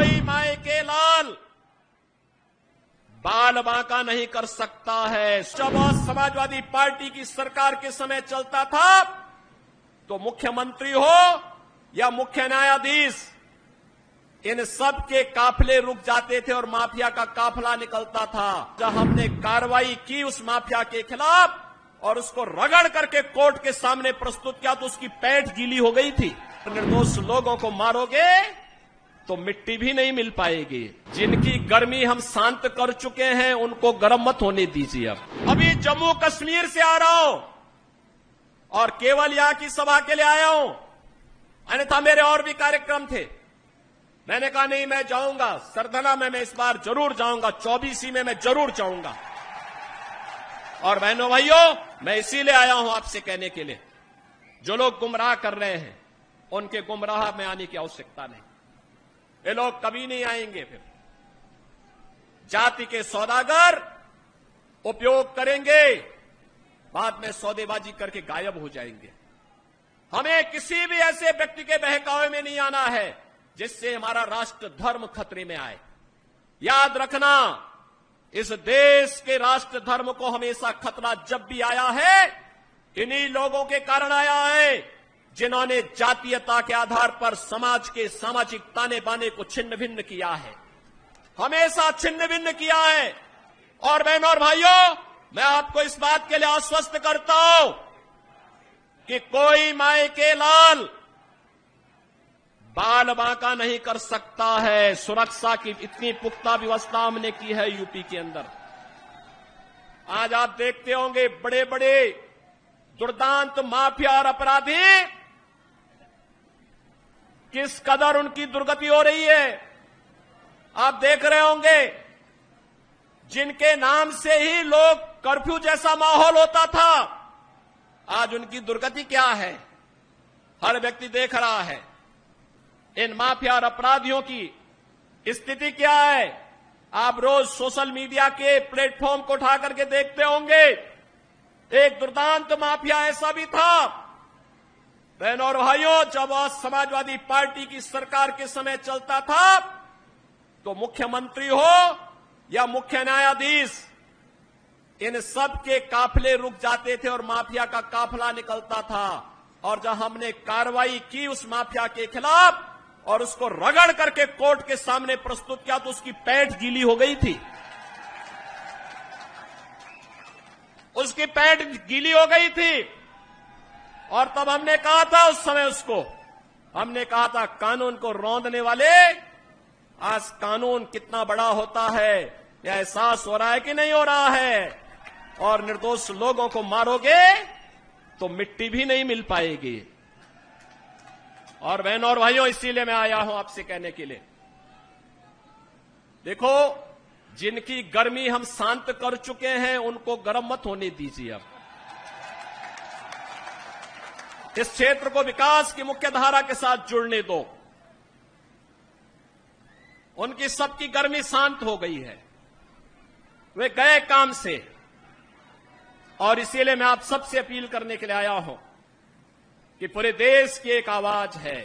कोई माए के लाल बाल बांका नहीं कर सकता है। जब समाजवादी पार्टी की सरकार के समय चलता था तो मुख्यमंत्री हो या मुख्य न्यायाधीश, इन सब के काफिले रुक जाते थे और माफिया का काफिला निकलता था। जब हमने कार्रवाई की उस माफिया के खिलाफ और उसको रगड़ करके कोर्ट के सामने प्रस्तुत किया तो उसकी पैठ गीली हो गई थी। निर्दोष लोगों को मारोगे तो मिट्टी भी नहीं मिल पाएगी। जिनकी गर्मी हम शांत कर चुके हैं उनको गर्म मत होने दीजिए। अभी जम्मू कश्मीर से आ रहा हूं और केवल यहां की सभा के लिए आया हूं, अन्यथा मेरे और भी कार्यक्रम थे। मैंने कहा नहीं, मैं जाऊंगा सरधना में, मैं इस बार जरूर जाऊंगा, 24 में मैं जरूर जाऊंगा। और बहनों भाइयों, मैं इसीलिए आया हूं आपसे कहने के लिए, जो लोग गुमराह कर रहे हैं उनके गुमराह में आने की आवश्यकता नहीं। ये लोग कभी नहीं आएंगे। फिर जाति के सौदागर उपयोग करेंगे, बाद में सौदेबाजी करके गायब हो जाएंगे। हमें किसी भी ऐसे व्यक्ति के बहकावे में नहीं आना है जिससे हमारा राष्ट्र धर्म खतरे में आए। याद रखना, इस देश के राष्ट्र धर्म को हमेशा खतरा जब भी आया है, इन्हीं लोगों के कारण आया है जिन्होंने जातीयता के आधार पर समाज के सामाजिक ताने बाने को छिन्न भिन्न किया है, हमेशा छिन्न भिन्न किया है। और बहनों और भाइयों, मैं आपको इस बात के लिए आश्वस्त करता हूं कि कोई माए के लाल बाल बांका नहीं कर सकता है। सुरक्षा की इतनी पुख्ता व्यवस्था हमने की है यूपी के अंदर। आज आप देखते होंगे बड़े बड़े दुर्दांत माफिया और अपराधी किस कदर उनकी दुर्गति हो रही है। आप देख रहे होंगे, जिनके नाम से ही लोग कर्फ्यू जैसा माहौल होता था, आज उनकी दुर्गति क्या है हर व्यक्ति देख रहा है। इन माफिया और अपराधियों की स्थिति क्या है आप रोज सोशल मीडिया के प्लेटफॉर्म को उठा करके देखते होंगे। एक दुर्दांत माफिया ऐसा भी था। बहनों और भाइयों, जब समाजवादी पार्टी की सरकार के समय चलता था तो मुख्यमंत्री हो या मुख्य न्यायाधीश, इन सब के काफिले रुक जाते थे और माफिया का काफिला निकलता था। और जब हमने कार्रवाई की उस माफिया के खिलाफ और उसको रगड़ करके कोर्ट के सामने प्रस्तुत किया तो उसकी पैठ गीली हो गई थी। उसकी पैठ गीली हो गई थी। और तब हमने कहा था, उस समय उसको हमने कहा था, कानून को रौंदने वाले, आज कानून कितना बड़ा होता है यह एहसास हो रहा है कि नहीं हो रहा है। और निर्दोष लोगों को मारोगे तो मिट्टी भी नहीं मिल पाएगी। और बहनों और भाइयों, इसीलिए मैं आया हूं आपसे कहने के लिए, देखो, जिनकी गर्मी हम शांत कर चुके हैं उनको गर्म मत होने दीजिए। अब इस क्षेत्र को विकास की मुख्य धारा के साथ जुड़ने दो। उनकी सबकी गर्मी शांत हो गई है, वे गए काम से। और इसीलिए मैं आप सबसे अपील करने के लिए आया हूं कि पूरे देश की एक आवाज है,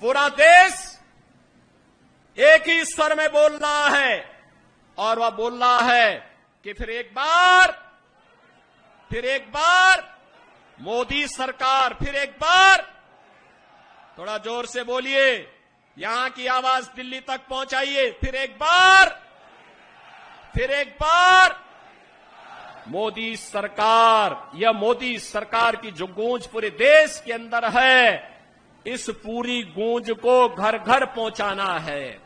पूरा देश एक ही स्वर में बोल रहा है। और वह बोल रहा है कि फिर एक बार मोदी सरकार, फिर एक बार, थोड़ा जोर से बोलिए, यहां की आवाज दिल्ली तक पहुंचाइए। फिर एक बार मोदी सरकार, यह मोदी सरकार की जो गूंज पूरे देश के अंदर है, इस पूरी गूंज को घर घर पहुंचाना है।